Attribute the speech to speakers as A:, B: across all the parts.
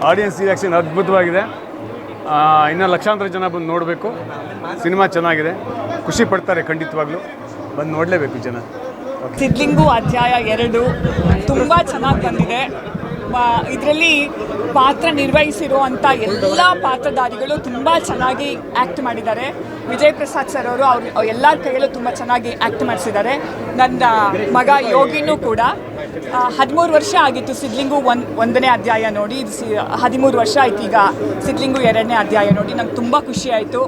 A: Audience reaction ಅದ್ಭುತವಾಗಿದೆ. ಇನ್ನು ಲಕ್ಷಾಂತರ ಜನ ಬಂದು ನೋಡಬೇಕು. ಸಿನಿಮಾ ಚೆನ್ನಾಗಿದೆ, ಖುಷಿ ಪಡ್ತಾರೆ. ಖಂಡಿತವಾಗ್ಲೂ ಬಂದು ನೋಡಲೇಬೇಕು ಜನ.
B: ಸಿದ್ಲಿಂಗು ಅಧ್ಯಾಯ 2 ತುಂಬ ಚೆನ್ನಾಗಿ ಬಂದಿದೆ. ಇದರಲ್ಲಿ ಪಾತ್ರ ನಿರ್ವಹಿಸಿರುವಂಥ ಎಲ್ಲ ಪಾತ್ರಧಾರಿಗಳು ತುಂಬ ಚೆನ್ನಾಗಿ ಆ್ಯಕ್ಟ್ ಮಾಡಿದ್ದಾರೆ. ವಿಜಯ್ ಪ್ರಸಾದ್ ಸರ್ ಅವರು ಎಲ್ಲರ ಕೈಯಲ್ಲೂ ತುಂಬ ಚೆನ್ನಾಗಿ ಆ್ಯಕ್ಟ್ ಮಾಡಿಸಿದ್ದಾರೆ. ನನ್ನ ಮಗ ಯೋಗಿನೂ ಕೂಡ 13 ವರ್ಷ ಆಗಿತ್ತು ಸಿದ್ಲಿಂಗು 1ನೇ ಅಧ್ಯಾಯ ನೋಡಿ. 13 ವರ್ಷ ಆಯ್ತು ಈಗ ಸಿದ್ಲಿಂಗು 2ನೇ ಅಧ್ಯಾಯ ನೋಡಿ. ನಂಗೆ ತುಂಬ ಖುಷಿ ಆಯಿತು.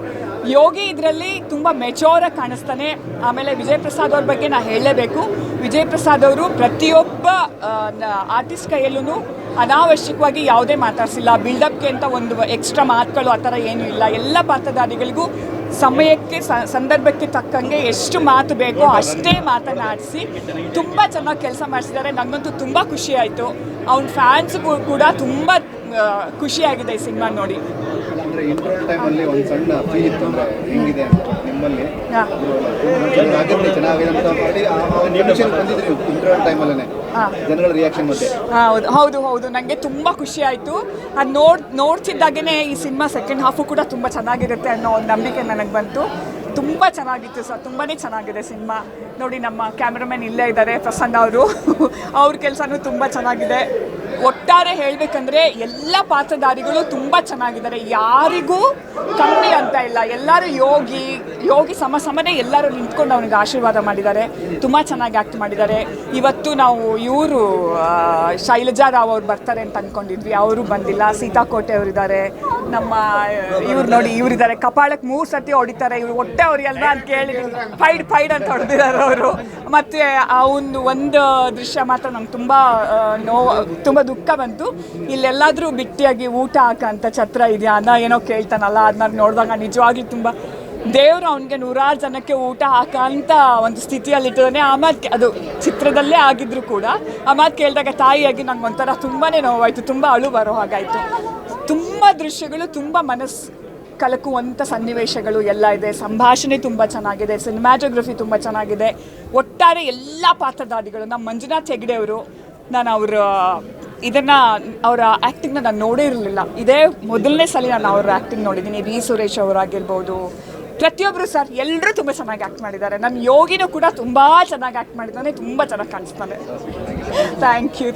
B: ಯೋಗಿ ಇದರಲ್ಲಿ ತುಂಬ ಮೆಚೋರಾಗಿ ಕಾಣಿಸ್ತಾನೆ. ಆಮೇಲೆ ವಿಜಯ್ ಪ್ರಸಾದ್ ಅವ್ರ ಬಗ್ಗೆ ನಾನು ಹೇಳಲೇಬೇಕು. ವಿಜಯ್ ಪ್ರಸಾದ್ ಅವರು ಪ್ರತಿಯೊಬ್ಬ ಆರ್ಟಿಸ್ಟ್ ಕೈಯಲ್ಲೂ ಅನಾವಶ್ಯಕವಾಗಿ ಯಾವುದೇ ಮಾತಾಡಿಸಿಲ್ಲ. ಬಿಲ್ಡಪ್ಗೆ ಅಂತ ಒಂದು ಎಕ್ಸ್ಟ್ರಾ ಮಾತುಗಳು ಆ ಥರ ಏನೂ ಇಲ್ಲ. ಎಲ್ಲ ಪಾತ್ರಧಾರಿಗಳಿಗೂ ಸಮಯಕ್ಕೆ ಸಂದರ್ಭಕ್ಕೆ ತಕ್ಕಂಗೆ ಎಷ್ಟು ಮಾತು ಬೇಕೋ ಅಷ್ಟೇ ಮಾತನಾಡಿಸಿ ತುಂಬ ಚೆನ್ನಾಗಿ ಕೆಲಸ ಮಾಡಿಸಿದ್ದಾರೆ. ನನಗಂತೂ ತುಂಬ ಖುಷಿ ಆಯಿತು. ಅವ್ನ ಫ್ಯಾನ್ಸ್ಗೂ ಕೂಡ ತುಂಬ ಖುಷಿಯಾಗಿದೆ ಈ ಸಿನಿಮಾ ನೋಡಿ.
C: ಇಂಟರ್ವಲ್ ಟೈಮಲ್ಲಿ ಒಂದು ಸಣ್ಣ ಫೀಲ್ ಇತ್ತು ಅಂದರೆ ಹೆಂಗಿದೆ ಅಂತ ನಿಮ್ಮಲ್ಲಿ ಇಂಟರ್ವಲ್ ಟೈಮಲ್ಲೇ ಜನಗಳ ರಿಯಾಕ್ಷನ್ ಮತ್ತೆ
B: ಹೌದು ನನಗೆ ತುಂಬ ಖುಷಿ ಆಯಿತು. ಅದು ನೋಡ್ತಿದ್ದಾಗೇ ಈ ಸಿನಿಮಾ ಸೆಕೆಂಡ್ ಹಾಫು ಕೂಡ ತುಂಬ ಚೆನ್ನಾಗಿರುತ್ತೆ ಅನ್ನೋ ಒಂದು ನಂಬಿಕೆ ನನಗೆ ಬಂತು. ತುಂಬ ಚೆನ್ನಾಗಿತ್ತು ಸರ್, ತುಂಬಾ ಚೆನ್ನಾಗಿದೆ ಸಿನಿಮಾ ನೋಡಿ. ನಮ್ಮ ಕ್ಯಾಮ್ರಾಮನ್ ಇಲ್ಲೇ ಇದ್ದಾರೆ ಪ್ರಸನ್ನ ಅವರು, ಅವ್ರ ಕೆಲಸನೂ ತುಂಬ ಚೆನ್ನಾಗಿದೆ. ಒಟ್ಟಾರೆ ಹೇಳಬೇಕಂದ್ರೆ ಎಲ್ಲ ಪಾತ್ರಧಾರಿಗಳು ತುಂಬ ಚೆನ್ನಾಗಿದ್ದಾರೆ. ಯಾರಿಗೂ ಕಮ್ಮಿ ಅಂತ ಇಲ್ಲ. ಎಲ್ಲರೂ ಯೋಗಿ ಸಮನೇ ಎಲ್ಲರೂ ನಿಂತ್ಕೊಂಡು ಅವನಿಗೆ ಆಶೀರ್ವಾದ ಮಾಡಿದ್ದಾರೆ. ತುಂಬ ಚೆನ್ನಾಗಿ ಆ್ಯಕ್ಟ್ ಮಾಡಿದ್ದಾರೆ. ಇವತ್ತು ನಾವು ಇವರು ಶೈಲಜಾ ರಾವ್ ಅವ್ರು ಬರ್ತಾರೆ ಅಂತ ಅಂದ್ಕೊಂಡಿದ್ವಿ, ಅವರು ಬಂದಿಲ್ಲ. ಸೀತಾಕೋಟೆ ಅವರಿದ್ದಾರೆ, ನಮ್ಮ ಇವ್ರು ನೋಡಿ ಇವರಿದ್ದಾರೆ. ಕಪಾಳಕ್ಕೆ 3 ಸರ್ತಿ ಹೊಡಿತಾರೆ ಇವರು. ಹೊಟ್ಟೆ ಅವ್ರಿಗೆಲ್ಲ ಅಂತ ಕೇಳಿ ಫೈಡ್ ಅಂತ ಹೊಡೆದಿದ್ದಾರೆ ಅವರು. ಮತ್ತು ಆ ಒಂದು ದೃಶ್ಯ ಮಾತ್ರ ನಂಗೆ ತುಂಬ ದುಃಖ ಬಂತು. ಇಲ್ಲೆಲ್ಲಾದರೂ ಬಿಟ್ಟಿಯಾಗಿ ಊಟ ಹಾಕಂತ ಛತ್ರ ಇದೆಯಾ ಅನ್ನೋ ಏನೋ ಕೇಳ್ತಾನಲ್ಲ, ಅದನ್ನ ನೋಡಿದಾಗ ನಿಜವಾಗ್ಲೂ ತುಂಬ ದೇವರು ಅವನಿಗೆ 100 ಜನಕ್ಕೆ ಊಟ ಹಾಕೋಂಥ ಒಂದು ಸ್ಥಿತಿಯಲ್ಲಿಟ್ಟಿದ್ದಾನೆ. ಆ ಮಾತು ಅದು ಚಿತ್ರದಲ್ಲೇ ಆಗಿದ್ರು ಕೂಡ ಆ ಮಾತು ಕೇಳಿದಾಗ ತಾಯಿಯಾಗಿ ನಂಗೆ ಒಂಥರ ತುಂಬಾ ನೋವಾಯಿತು, ತುಂಬ ಅಳು ಬರೋ ಹಾಗಾಯಿತು. ತುಂಬ ದೃಶ್ಯಗಳು, ತುಂಬ ಮನಸ್ಸು ಕಲಕುವಂಥ ಸನ್ನಿವೇಶಗಳು ಎಲ್ಲ ಇದೆ. ಸಂಭಾಷಣೆ ತುಂಬ ಚೆನ್ನಾಗಿದೆ, ಸಿನಿಮ್ಯಾಟೋಗ್ರಫಿ ತುಂಬ ಚೆನ್ನಾಗಿದೆ. ಒಟ್ಟಾರೆ ಎಲ್ಲ ಪಾತ್ರಧಾರಿಗಳು, ನಮ್ಮ ಮಂಜುನಾಥ್ ಹೆಗ್ಡೆ ಅವರು, ನಾನು ಅವರ ಆ್ಯಕ್ಟಿಂಗ್ನ ನಾನು ನೋಡೇ ಇರಲಿಲ್ಲ. ಇದೇ ಮೊದಲನೇ ಸಲ ನಾನು ಅವ್ರ ಆ್ಯಕ್ಟಿಂಗ್ ನೋಡಿದ್ದೀನಿ. ವಿ ಸುರೇಶ್ ಅವರಾಗಿರ್ಬೋದು, ಪ್ರತಿಯೊಬ್ಬರು ಸರ್ ಎಲ್ಲರೂ ತುಂಬ ಚೆನ್ನಾಗಿ ಆ್ಯಕ್ಟ್ ಮಾಡಿದ್ದಾರೆ. ನನ್ನ ಯೋಗಿನೂ ಕೂಡ ತುಂಬ ಚೆನ್ನಾಗಿ ಆ್ಯಕ್ಟ್ ಮಾಡಿದ್ದಾನೆ, ತುಂಬ ಚೆನ್ನಾಗಿ ಕಾಣಿಸ್ತಾನೆ. Thank you.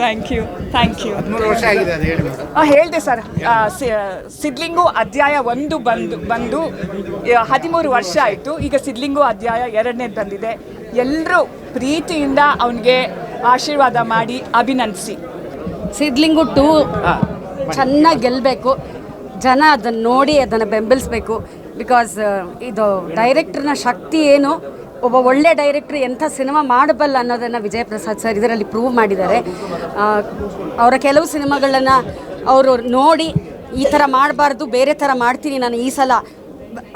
B: 13 ವರ್ಷ ಆಗಿದೆ ಹೇಳಿದೆ ಸರ್. ಸಿದ್ಲಿಂಗು ಅಧ್ಯಾಯ 1 ಬಂದು 13 ವರ್ಷ ಆಯಿತು. ಈಗ ಸಿದ್ಲಿಂಗು ಅಧ್ಯಾಯ 2ನೇದು ಬಂದಿದೆ. ಎಲ್ಲರೂ ಪ್ರೀತಿಯಿಂದ ಅವನಿಗೆ ಆಶೀರ್ವಾದ ಮಾಡಿ ಅಭಿನಂದಿಸಿ.
D: ಸಿದ್ಲಿಂಗು 2 ಚೆನ್ನಾಗಿ ಗೆಲ್ಲಬೇಕು. ಜನ ಅದನ್ನು ನೋಡಿ ಅದನ್ನು ಬೆಂಬಲಿಸಬೇಕು. ಬಿಕಾಸ್ ಇದು ಡೈರೆಕ್ಟ್ರನ ಶಕ್ತಿ ಏನು, ಒಬ್ಬ ಒಳ್ಳೆ ಡೈರೆಕ್ಟ್ರ್ ಎಂಥ ಸಿನಿಮಾ ಮಾಡಬಲ್ಲ ಅನ್ನೋದನ್ನು ವಿಜಯ್ ಪ್ರಸಾದ್ ಸರ್ ಇದರಲ್ಲಿ ಪ್ರೂವ್ ಮಾಡಿದ್ದಾರೆ. ಅವರ ಕೆಲವು ಸಿನಿಮಾಗಳನ್ನು ಅವರು ನೋಡಿ ಈ ಥರ ಮಾಡಬಾರ್ದು, ಬೇರೆ ಥರ ಮಾಡ್ತೀನಿ ನಾನು ಈ ಸಲ.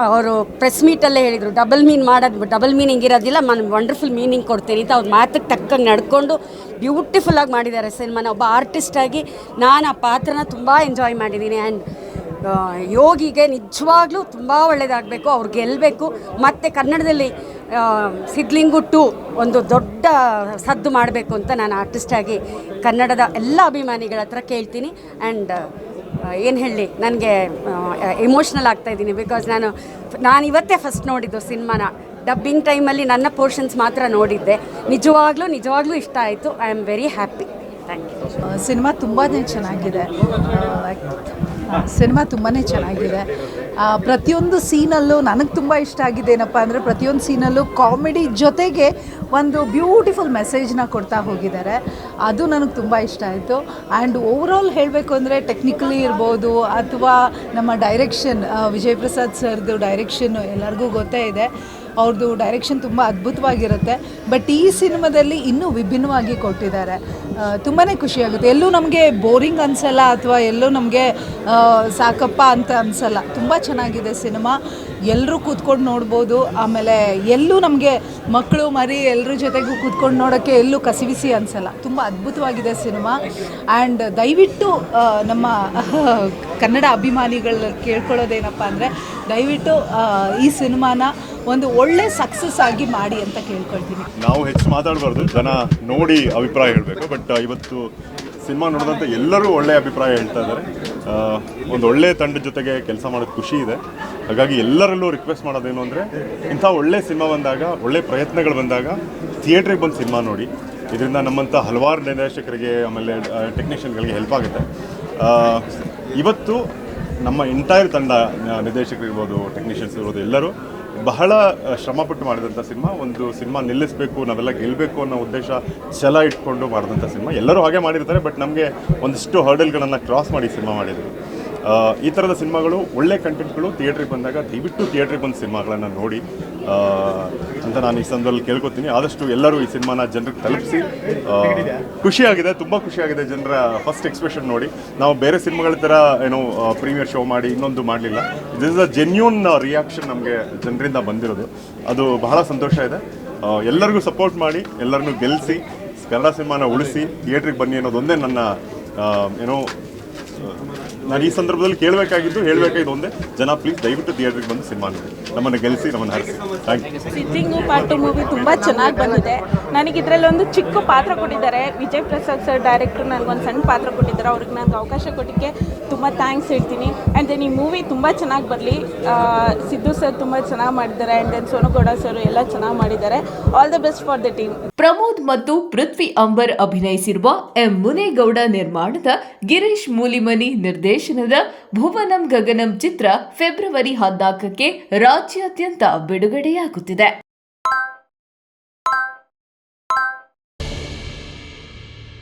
D: ಅವರು ಪ್ರೆಸ್ ಮೀಟಲ್ಲೇ ಹೇಳಿದರು, ಡಬಲ್ ಮೀನಿಂಗ್ ಇರೋದಿಲ್ಲ, ನಾನು ವಂಡರ್ಫುಲ್ ಮೀನಿಂಗ್ ಕೊಡ್ತೀನಿ ಅಂತ. ಅವ್ರ ಮಾತಿಗೆ ತಕ್ಕಂಗೆ ನಡ್ಕೊಂಡು ಬ್ಯೂಟಿಫುಲ್ಲಾಗಿ ಮಾಡಿದ್ದಾರೆ ಸಿನಿಮಾನ. ಒಬ್ಬ ಆರ್ಟಿಸ್ಟಾಗಿ ನಾನು ಆ ಪಾತ್ರನ ತುಂಬ ಎಂಜಾಯ್ ಮಾಡಿದ್ದೀನಿ. ಆ್ಯಂಡ್ ಯೋಗಿಗೆ ನಿಜವಾಗ್ಲೂ ತುಂಬ ಒಳ್ಳೆಯದಾಗಬೇಕು, ಅವ್ರು ಗೆಲ್ಲಬೇಕು. ಮತ್ತು ಕನ್ನಡದಲ್ಲಿ ಸಿದ್ಲಿಂಗು 2 ಒಂದು ದೊಡ್ಡ ಸದ್ದು ಮಾಡಬೇಕು ಅಂತ ನಾನು ಆರ್ಟಿಸ್ಟಾಗಿ ಕನ್ನಡದ ಎಲ್ಲ ಅಭಿಮಾನಿಗಳ ಹತ್ರ ಕೇಳ್ತೀನಿ. ಆ್ಯಂಡ್ ಏನು ಹೇಳಿ, ನನಗೆ ಎಮೋಷ್ನಲ್ ಆಗ್ತಾಯಿದ್ದೀನಿ. ಬಿಕಾಸ್ ನಾನು ಇವತ್ತೇ ಫಸ್ಟ್ ನೋಡಿದ್ದು ಸಿನಿಮಾನ. ಡಬ್ಬಿಂಗ್ ಟೈಮಲ್ಲಿ ನನ್ನ ಪೋರ್ಷನ್ಸ್ ಮಾತ್ರ ನೋಡಿದ್ದೆ. ನಿಜವಾಗ್ಲೂ ಇಷ್ಟ ಆಯಿತು. I am very happy. Thank you.
E: Cinema ತುಂಬಾ ಚೆನ್ನಾಗಿದೆ. ಪ್ರತಿಯೊಂದು ಸೀನಲ್ಲೂ ನನಗೆ ತುಂಬ ಇಷ್ಟ ಆಗಿದೆ ಏನಪ್ಪ ಅಂದರೆ, ಪ್ರತಿಯೊಂದು ಸೀನಲ್ಲೂ ಕಾಮಿಡಿ ಜೊತೆಗೆ ಒಂದು ಬ್ಯೂಟಿಫುಲ್ ಮೆಸೇಜ್ನ ಕೊಡ್ತಾ ಹೋಗಿದ್ದಾರೆ. ಅದು ನನಗೆ ತುಂಬ ಇಷ್ಟ ಆಯಿತು. ಆ್ಯಂಡ್ ಓವರಾಲ್ ಹೇಳಬೇಕು ಅಂದರೆ ಟೆಕ್ನಿಕಲಿ ಇರ್ಬೋದು ಅಥವಾ ನಮ್ಮ ಡೈರೆಕ್ಷನ್, ವಿಜಯ್ ಪ್ರಸಾದ್ ಸರ್ದು ಡೈರೆಕ್ಷನ್ನು ಎಲ್ಲರಿಗೂ ಗೊತ್ತೇ ಇದೆ. ಅವ್ರದ್ದು ಡೈರೆಕ್ಷನ್ ತುಂಬ ಅದ್ಭುತವಾಗಿರುತ್ತೆ. ಬಟ್ ಈ ಸಿನಿಮಾದಲ್ಲಿ ಇನ್ನೂ ವಿಭಿನ್ನವಾಗಿ ಕೊಟ್ಟಿದ್ದಾರೆ. ತುಂಬಾ ಖುಷಿಯಾಗುತ್ತೆ. ಎಲ್ಲೂ ನಮಗೆ ಬೋರಿಂಗ್ ಅನಿಸಲ್ಲ ಅಥವಾ ಎಲ್ಲೂ ನಮಗೆ ಸಾಕಪ್ಪ ಅಂತ ಅನಿಸಲ್ಲ. ತುಂಬ ಚೆನ್ನಾಗಿದೆ ಸಿನಿಮಾ. ಎಲ್ಲರೂ ಕೂತ್ಕೊಂಡು ನೋಡ್ಬೋದು. ಆಮೇಲೆ ಎಲ್ಲೂ ನಮಗೆ ಮಕ್ಕಳು ಮರಿ ಎಲ್ಲರ ಜೊತೆಗೂ ಕೂತ್ಕೊಂಡು ನೋಡೋಕ್ಕೆ ಎಲ್ಲೂ ಕಸಿವಿಸಿ ಅನಿಸಲ್ಲ. ತುಂಬ ಅದ್ಭುತವಾಗಿದೆ ಸಿನಿಮಾ. ಆ್ಯಂಡ್ ದಯವಿಟ್ಟು ನಮ್ಮ ಕನ್ನಡ ಅಭಿಮಾನಿಗಳು ಕೇಳ್ಕೊಳ್ಳೋದೇನಪ್ಪ ಅಂದರೆ, ದಯವಿಟ್ಟು ಈ ಸಿನಿಮಾನ ಒಂದು ಒಳ್ಳೆ ಸಕ್ಸಸ್ ಆಗಿ ಮಾಡಿ ಅಂತ ಕೇಳ್ಕೊಳ್ತೀನಿ.
F: ನಾವು ಹೆಚ್ಚು ಮಾತಾಡಬಾರ್ದು, ಜನ ನೋಡಿ ಅಭಿಪ್ರಾಯ ಹೇಳಬೇಕು. ಬಟ್ ಇವತ್ತು ಸಿನಿಮಾ ನೋಡಿದಂಥ ಎಲ್ಲರೂ ಒಳ್ಳೆಯ ಅಭಿಪ್ರಾಯ ಹೇಳ್ತಾ ಇದ್ದಾರೆ. ಒಂದು ಒಳ್ಳೆಯ ತಂಡದ ಜೊತೆಗೆ ಕೆಲಸ ಮಾಡೋದು ಖುಷಿ ಇದೆ. ಹಾಗಾಗಿ ಎಲ್ಲರಲ್ಲೂ ರಿಕ್ವೆಸ್ಟ್ ಮಾಡೋದೇನು ಅಂದರೆ, ಇಂಥ ಒಳ್ಳೆ ಸಿನಿಮಾ ಬಂದಾಗ, ಒಳ್ಳೆ ಪ್ರಯತ್ನಗಳು ಬಂದಾಗ ಥಿಯೇಟ್ರಿಗೆ ಬಂದು ಸಿನಿಮಾ ನೋಡಿ. ಇದರಿಂದ ನಮ್ಮಂಥ ಹಲವಾರು ನಿರ್ದೇಶಕರಿಗೆ ಆಮೇಲೆ ಟೆಕ್ನಿಷಿಯನ್ಗಳಿಗೆ ಹೆಲ್ಪ್ ಆಗುತ್ತೆ. ಇವತ್ತು ನಮ್ಮ ಎಂಟೈರ್ ತಂಡ, ನಿರ್ದೇಶಕರಿರ್ಬೋದು, ಟೆಕ್ನಿಷಿಯನ್ಸ್ ಇರ್ಬೋದು, ಎಲ್ಲರೂ ಬಹಳ ಶ್ರಮಪಟ್ಟು ಮಾಡಿದಂಥ ಸಿನಿಮಾ. ಒಂದು ಸಿನಿಮಾ ನಿಲ್ಲಿಸಬೇಕು, ನಾವೆಲ್ಲ ಗೆಲ್ಲಬೇಕು ಅನ್ನೋ ಉದ್ದೇಶ ಛಲ ಇಟ್ಕೊಂಡು ಮಾಡಿದಂಥ ಸಿನಿಮಾ. ಎಲ್ಲರೂ ಹಾಗೆ ಮಾಡಿರ್ತಾರೆ, ಬಟ್ ನಮಗೆ ಒಂದಿಷ್ಟು ಹರ್ಡಲ್ಗಳನ್ನು ಕ್ರಾಸ್ ಮಾಡಿ ಸಿನಿಮಾ ಮಾಡಿದರು. ಈ ಥರದ ಸಿನಿಮಾಗಳು, ಒಳ್ಳೆ ಕಂಟೆಂಟ್ಗಳು ಥಿಯೇಟ್ರಿಗೆ ಬಂದಾಗ ದಯವಿಟ್ಟು ಥಿಯೇಟ್ರಿಗೆ ಬಂದು ಸಿನಿಮಾಗಳನ್ನು ನೋಡಿ ಅಂತ ನಾನು ಈ ಸಂದರ್ಭದಲ್ಲಿ ಕೇಳ್ಕೊತೀನಿ. ಆದಷ್ಟು ಎಲ್ಲರೂ ಈ ಸಿನಿಮಾನ ಜನರಿಗೆ ತಲುಪಿಸಿ. ಖುಷಿಯಾಗಿದೆ, ತುಂಬ ಖುಷಿಯಾಗಿದೆ ಜನರ ಫಸ್ಟ್ ಎಕ್ಸ್ಪ್ರೆಷನ್ ನೋಡಿ. ನಾವು ಬೇರೆ ಸಿನಿಮಾಗಳ ಥರ ಏನೋ ಪ್ರೀಮಿಯರ್ ಶೋ ಮಾಡಿ ಇನ್ನೊಂದು ಮಾಡಲಿಲ್ಲ. This is a genuine reaction ನಮಗೆ ಜನರಿಂದ ಬಂದಿರೋದು. ಅದು ಬಹಳ ಸಂತೋಷ ಇದೆ. ಎಲ್ಲರಿಗೂ ಸಪೋರ್ಟ್ ಮಾಡಿ, ಎಲ್ಲರನ್ನೂ ಗೆಲ್ಲಿಸಿ, ಕನ್ನಡ ಸಿನಿಮಾನ ಉಳಿಸಿ, ಥಿಯೇಟ್ರಿಗೆ ಬನ್ನಿ ಅನ್ನೋದೊಂದೇ ನನ್ನ ನಾನು ಈ ಸಂದರ್ಭದಲ್ಲಿ ಹೇಳಬೇಕಾಗಿದ್ದು ಒಂದೇ, ಜನ ಪ್ಲೀಸ್ ದಯವಿಟ್ಟು ಥಿಯೇಟ್ರಿಗೆ ಬಂದು ಸಿನಿಮಾ ನೋಡಿ, ನಮ್ಮನ್ನು ಗೆಲ್ಲಿಸಿ, ನಮ್ಮನ್ನು ಹರಿಸಿ. Thank you.
G: Siddlingu part 2 movie ತುಂಬ ಚೆನ್ನಾಗಿ ಬಂದಿದೆ. ನನಗೆ ಇದರಲ್ಲಿ ಒಂದು ಚಿಕ್ಕ ಪಾತ್ರ ಕೊಟ್ಟಿದ್ದಾರೆ. ವಿಜಯ್ ಪ್ರಸಾದ್ ಸರ್ ಡೈರೆಕ್ಟರ್ ನನಗೊಂದು ಸಣ್ಣ ಪಾತ್ರ ಕೊಟ್ಟಿದ್ದಾರೆ. ಅವ್ರಿಗೆ ನನಗೆ ಅವಕಾಶ ಕೊಟ್ಟಿಕ್ಕೆ ತುಂಬ ಥ್ಯಾಂಕ್ಸ್ ಹೇಳ್ತೀನಿ. ಆ್ಯಂಡ್ ದೆನ್ ಈ ಮೂವಿ ತುಂಬ ಚೆನ್ನಾಗಿ ಬರಲಿ. ಸಿದ್ದು ಸರ್ ತುಂಬ ಚೆನ್ನಾಗಿ ಮಾಡಿದ್ದಾರೆ. ಆ್ಯಂಡ್ ದೆನ್ ಸೋನುಗೌಡ ಸರ್ ಎಲ್ಲ ಚೆನ್ನಾಗಿ ಮಾಡಿದ್ದಾರೆ. All the best for the team.
H: Pramod ಮತ್ತು ಪೃಥ್ವಿ ಅಂಬರ್ ಅಭಿನಯಿಸಿರುವ ಎಂ ಮುನೇಗೌಡ ನಿರ್ಮಾಣದ ಗಿರೀಶ್ ಮೂಲಿಮನಿ ನಿರ್ದೇಶನದ ಭುವನಂ ಗಗನಂ ಚಿತ್ರ ಫೆಬ್ರವರಿ 14ಕ್ಕೆ ರಾಜ್ಯಾದ್ಯಂತ ಬಿಡುಗಡೆಯಾಗುತ್ತಿದೆ.